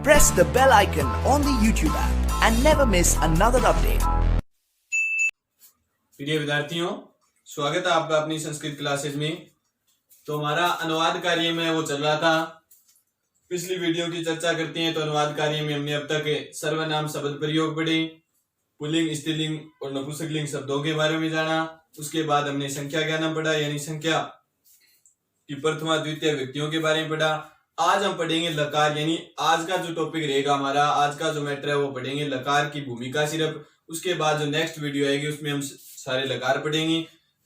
press the bell icon on the YouTube app and never miss another update. प्रिय विद्यार्थियों, स्वागत है आपका अपनी संस्कृत क्लासेज में। तो हमारा अनुवाद कार्य में वो चल रहा था। पिछली वीडियो की चर्चा करते हैं। तो अनुवाद कार्य में हमने अब तक सर्वनाम शब्द प्रयोग पढ़े, पुल्लिंग, स्त्रीलिंग और नपुंसकलिंग शब्दों के बारे में जाना। उसके बाद हमने संख्या ज्ञानम पढ़ा, यानी संख्या की प्रथमा द्वितीय व्यक्तियों के बारे में पढ़ा। आज हम पढ़ेंगे लकार, यानी आज का जो टॉपिक रहेगा हमारा, आज का जो मैटर है वो पढ़ेंगे लकार की भूमिका सिर्फ। उसके बाद जो नेक्स्ट वीडियो आएगी उसमें हम सारे लकार पढ़ेंगे।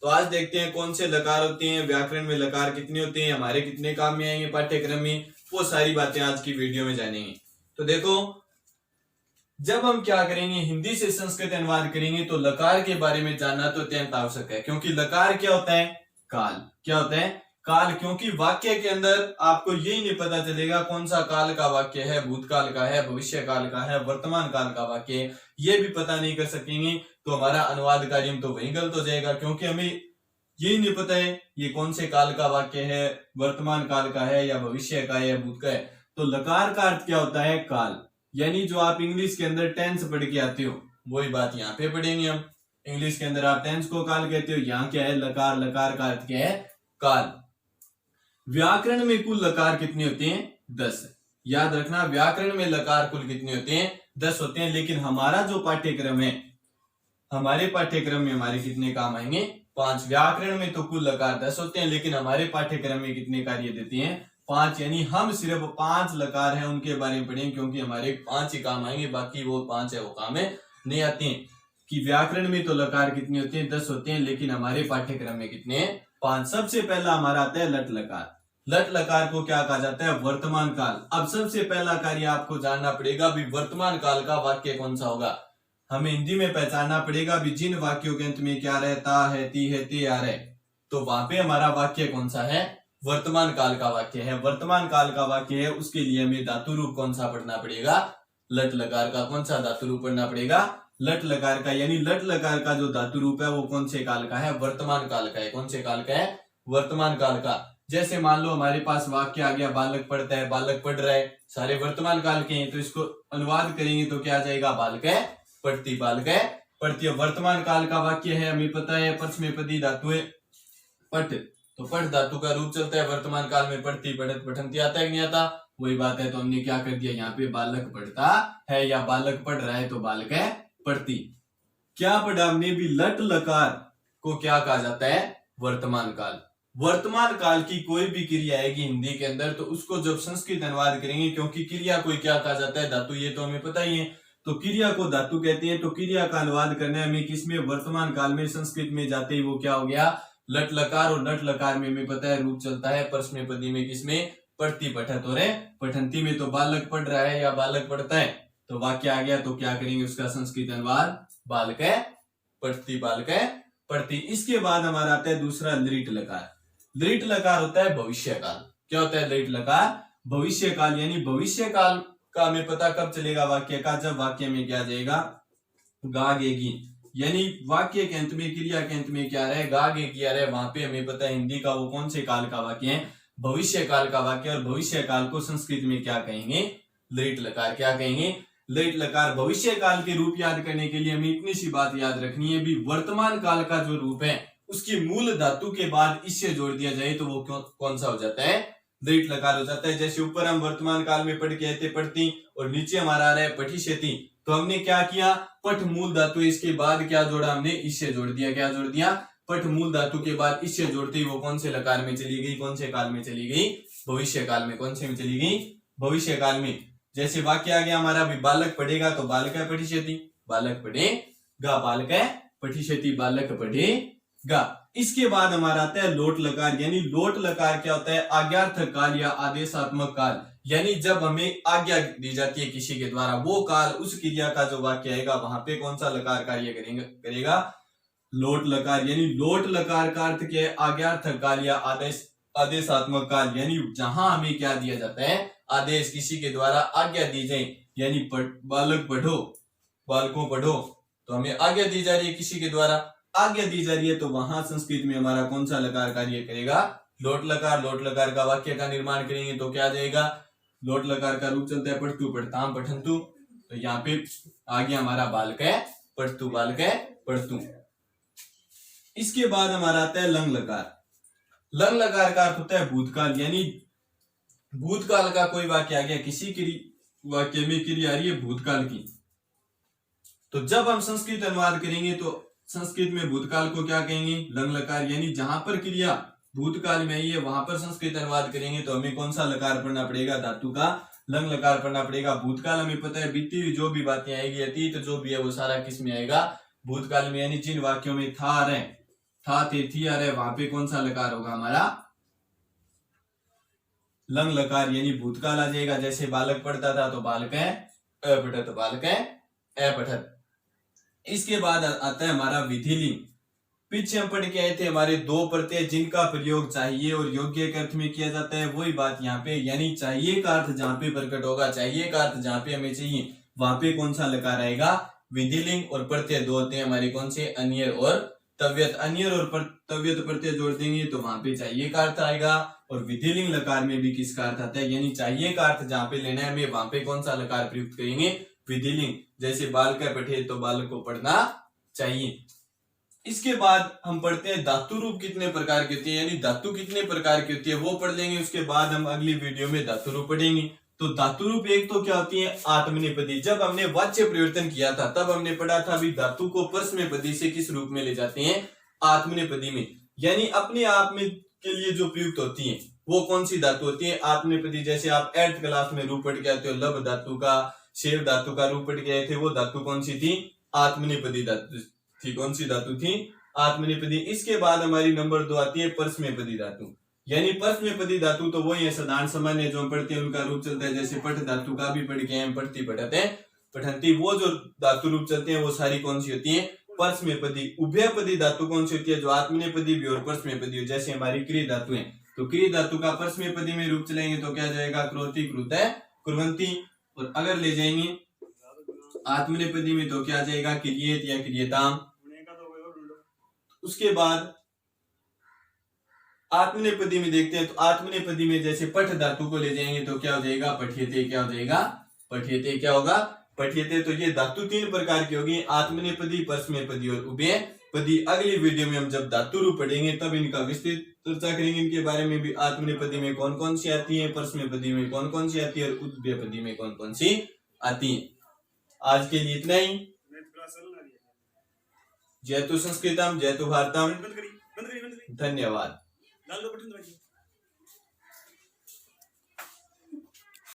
तो आज देखते हैं कौन से लकार होते हैं, व्याकरण में लकार कितने होते हैं, हमारे कितने काम में आएंगे पाठ्यक्रम में, वो सारी बातें आज की वीडियो में जानेंगे। तो देखो, जब हम क्या करेंगे, हिंदी से संस्कृत अनुवाद करेंगे तो लकार के बारे में जानना तो अत्यंत आवश्यक है। क्योंकि लकार क्या होता है? काल। क्या होता है? काल। क्योंकि वाक्य के अंदर आपको यही नहीं पता चलेगा कौन सा काल का वाक्य है, भूतकाल का है, भविष्य काल का है, वर्तमान काल का वाक्य है, ये भी पता नहीं कर सकेंगे तो हमारा अनुवाद कार्य तो वही गलत हो जाएगा। क्योंकि हमें यही नहीं पता है ये कौन से काल का वाक्य है, वर्तमान काल का है या भविष्य का है या भूत का है। तो लकार का अर्थ क्या होता है? काल। यानी जो आप इंग्लिश के अंदर टेंस पढ़ के आते हो वही बात यहाँ पे पढ़ेंगे हम। इंग्लिश के अंदर आप टेंस को काल कहते हो, यहाँ क्या है? लकार। लकार का अर्थ क्या है? काल। व्याकरण में कुल लकार कितने होते हैं? 10। याद रखना, व्याकरण में लकार कुल कितने होते हैं? 10 होते हैं। लेकिन हमारा जो पाठ्यक्रम है, हमारे पाठ्यक्रम में हमारे कितने काम आएंगे? 5। व्याकरण में तो कुल लकार 10 होते हैं, लेकिन हमारे पाठ्यक्रम में कितने कार्य देते हैं? 5। यानी हम सिर्फ 5 लकार हैं उनके बारे में पढ़ेंगे, क्योंकि हमारे 5 ही काम आएंगे, बाकी वो 5 है वो काम है नहीं आते हैं। कि व्याकरण में तो लकार कितने होते हैं? 10 होते हैं, लेकिन हमारे पाठ्यक्रम में कितने हैं? 5। सबसे पहला हमारा आता है लट लकार। लट लकार को क्या कहा जाता है? वर्तमान काल। अब सबसे पहला कार्य आपको जानना पड़ेगा भी वर्तमान काल का वाक्य कौन सा होगा। हमें हिंदी में पहचानना पड़ेगा भी जिन वाक्यों के अंत में क्या रहता है, ती है, ते आ रहे, तो वहां पे हमारा वाक्य कौन सा है? वर्तमान काल का वाक्य है। वर्तमान काल का वाक्य है, उसके लिए हमें धातु रूप कौन सा पढ़ना पड़ेगा? लट लकार का। कौन सा धातु रूप पढ़ना पड़ेगा? लट लकार का। यानी लट लकार का जो धातु रूप है वो कौन से काल का है? वर्तमान काल का है। कौन से काल का है? वर्तमान काल का। जैसे मान लो हमारे पास वाक्य आ गया, बालक पढ़ता है, बालक पढ़ रहा है, सारे वर्तमान काल के हैं, तो इसको अनुवाद करेंगे तो क्या आ जाएगा? बालक पढ़ती, बालक पढ़ती। वर्तमान काल का वाक्य है, हमें पता है परस्मैपदी धातु है पठ, तो पठ धातु का रूप चलता है वर्तमान काल में। पढ़ती, पढ़त, पठंती आता है कि नहीं आता? वही बात है। तो हमने क्या कर दिया यहाँ पे? बालक पढ़ता है या बालक पढ़ रहा है तो बालक पढ़ती। क्या पढ़ा हमने भी? लट लकार को क्या कहा जाता है? वर्तमान काल। वर्तमान काल की कोई भी क्रिया आएगी हिंदी के अंदर तो उसको जब संस्कृत अनुवाद करेंगे, क्योंकि क्रिया को क्या कहा जाता है? धातु। ये तो हमें पता ही है। तो क्रिया को धातु कहते हैं। तो क्रिया का अनुवाद करने हमें किसमें? वर्तमान काल में। संस्कृत में जाते ही वो क्या हो गया? लट लकार। और लट लकार में हमें पता है रूप चलता है परस्मैपदी में। किसमें? पढ़ती, पठत और पठंती में। तो बालक पढ़ रहा है या बालक पढ़ता है, तो वाक्य आ गया। तो क्या करेंगे उसका संस्कृत अनुवाद? बालक पढ़ती, बालक पढ़ती। इसके बाद हमारा आता है दूसरा लृट लकार। लृट लकार होता है भविष्य काल। क्या होता है लृट लकार? भविष्य काल। यानी भविष्य काल का हमें पता कब चलेगा वाक्य का? जब वाक्य में क्या जाएगा? गा गेगी। यानी वाक्य के अंत में, क्रिया के अंत में क्या रहे? गा गेगी आ रहे, वहां पे हमें पता है हिंदी का वो कौन से काल का वाक्य है? भविष्य काल का वाक्य। और भविष्य काल को संस्कृत में क्या कहेंगे? लृट लकार। क्या कहेंगे? लृट लकार। भविष्य काल के रूप याद करने के लिए हमें इतनी सी बात याद रखनी है भी वर्तमान काल का जो रूप है उसकी मूल धातु के बाद इससे जोड़ दिया जाए तो वो कौन सा हो जाता है? लृट लकार हो जाता है। जैसे ऊपर हम वर्तमान काल में पढ़ के आते पढ़ती, और नीचे हमारा आ रहा है पठिष्यति, तो हमने क्या किया? पठ मूल धातु, इसके बाद क्या जोड़ा हमने? इससे जोड़ दिया। क्या जोड़ दिया? पठ मूल धातु के बाद इससे जोड़ते ही वो कौन से लकार में चली गई? कौन से काल में चली गई? भविष्य काल में। कौन से में चली गई? भविष्य काल में। जैसे वाक्य आ गया हमारा भी बालक पढ़ेगा तो बालक पठिष्यति, बालक पढ़ेगा, बालक पठिष्यति, बालक पढ़ेगा। इसके बाद हमारा आता है लोट लकार। यानी लोट लकार क्या होता है? आज्ञार्थक काल या आदेशात्मक काल। यानी जब हमें आज्ञा दी जाती है किसी के द्वारा, वो काल, उस क्रिया का जो वाक्य आएगा वहां पे कौन सा लकार कार्य करेगा? लोट लकार। यानी लोट लकार का अर्थ क्या है? आज्ञार्थक काल या आदेशात्मक काल। यानी जहां हमें क्या दिया जाता है? आदेश, किसी के द्वारा आज्ञा दी जाए। यानी बालक पढ़ो, बालकों पढ़ो, तो हमें आज्ञा दी जा रही है, किसी के द्वारा आज्ञा दी जा रही है, तो वहां संस्कृत में हमारा कौन सा लकार कार्य करेगा? लोट लकार। लोट लकार का वाक्य का निर्माण करेंगे तो क्या आ जाएगा? लोट लकार का रूप चलता है पठतु पठताम पठंतु। तो यहाँ पे आ गया हमारा बालकः पठतु बालकः पठतु। इसके बाद हमारा आता है लंग लकार। लंग लकार का अर्थ होता है भूतकाल, यानी भूतकाल का कोई वाक्य आ गया, किसी वाक्य में क्रिया आ रही है भूतकाल की, तो जब हम संस्कृत अनुवाद करेंगे तो संस्कृत में भूतकाल को क्या कहेंगे, लंग लकार। यानी जहां पर क्रिया भूतकाल में आई है वहां पर संस्कृत अनुवाद करेंगे तो हमें कौन सा लकार पढ़ना पड़ेगा, धातु का लंग लकार पढ़ना पड़ेगा। भूतकाल हमें पता है बीती हुई जो भी बातें आएगी, अतीत जो भी है वो सारा किस में आएगा, भूतकाल में। यानी जिन वाक्यों में था आ रहे, था थे थी आ रहे, वहां पे कौन सा लकार होगा हमारा, लंग लकार, यानी भूतकाल आ जाएगा। जैसे बालक पढ़ता था तो बालकः अपठत बालकः अपठत। इसके बाद आता है हमारा विधिलिंग। पीछे हम पढ़ के आए थे हमारे दो प्रत्यय जिनका प्रयोग चाहिए और योग्य के अर्थ में किया जाता है, वही बात यहाँ पे, यानी चाहिए का अर्थ जहां पे प्रकट होगा, चाहिए का अर्थ जहां पे हमें चाहिए वहां पे कौन सा लकार आएगा, विधिलिंग। और प्रत्यय दो होते हैं हमारे कौन से, अन्यर और तव्यत। अन्यर और तव्यत प्रत्यय जोड़ देंगे तो वहां पे चाहिए का अर्थ आएगा। और विधिलिंग लकार में भी किसका अर्थ आता है, यानी चाहिए का अर्थ जहां पे लेना है हमें वहां पे कौन सा लकार प्रयुक्त करेंगे, विधिलिंग। जैसे बालक पढ़े तो बालक को पढ़ना चाहिए। इसके बाद हम पढ़ते हैं धातु रूप कितने प्रकार की होती है, यानी धातु कितने प्रकार की होती है वो पढ़ लेंगे। उसके बाद हम अगली वीडियो में धातु रूप पढ़ेंगे। तो धातु रूप एक तो क्या होती है, आत्मनेपदी। जब हमने वाच्य परिवर्तन किया था तब हमने पढ़ा था भी धातु को परस्मैपदी से किस रूप में ले जाते हैं, आत्मनेपदी में। यानी अपने आप में के लिए जो प्रयुक्त होती है वो कौन सी धातु होती है, आत्मनेपदी। जैसे आप 8th क्लास में रूप पढ़ के आते हो, लब धातु का, शेव धातु का रूप पढ़ के आए थे, वो धातु कौन सी थी, आत्मनेपदी धातु थी। कौन सी धातु थी, आत्मनेपदी। इसके बाद हमारी नंबर 2 आती है परस्मैपदी धातु। यानी परस्मैपदी धातु तो वही है साधारण सामान्य जो हम पढ़ते हैं उनका रूप चलता है। जैसे पठ धातु का भी पढ़ के हैं, पढ़ती पढ़ते पठंती, वो जो धातु रूप चलते हैं वो सारी कौन सी होती है, परस्मैपदी। उभयपदी धातु कौन सी होती है, जो आत्मनेपदी भी और परस्मैपदी हो। जैसे हमारी क्रिय धातु है तो क्रिय धातु का परस्मैपदी में रूप चलेंगे तो क्या जाएगा, क्रोति कृतः कुर्वन्ति। और अगर ले जाएंगे आत्मनेपदी में तो क्या जाएगा, क्रियेत या क्रियताम। उसके बाद आत्मनेपदी में देखते हैं तो आत्मनेपदी में जैसे पठ धातु को ले जाएंगे तो क्या हो जाएगा, पठ्यते। क्या हो जाएगा, पठ्यते। क्या होगा, पठ्यते। तो ये धातु 3 प्रकार की होगी, आत्मनेपदी, परस्मैपदी और उभयपदी। अगली वीडियो में हम जब धातु रूप पढ़ेंगे तब इनका विस्तृत चर्चा करेंगे, इनके बारे में भी। आत्मनेपदी में कौन कौन सी आती है, परस्मैपदी में कौन कौन सी आती है और उभयपदी में कौन कौन सी आती है। आज के लिए इतना ही। जय तु संस्कृतम, जय तु भारतम। धन्यवाद।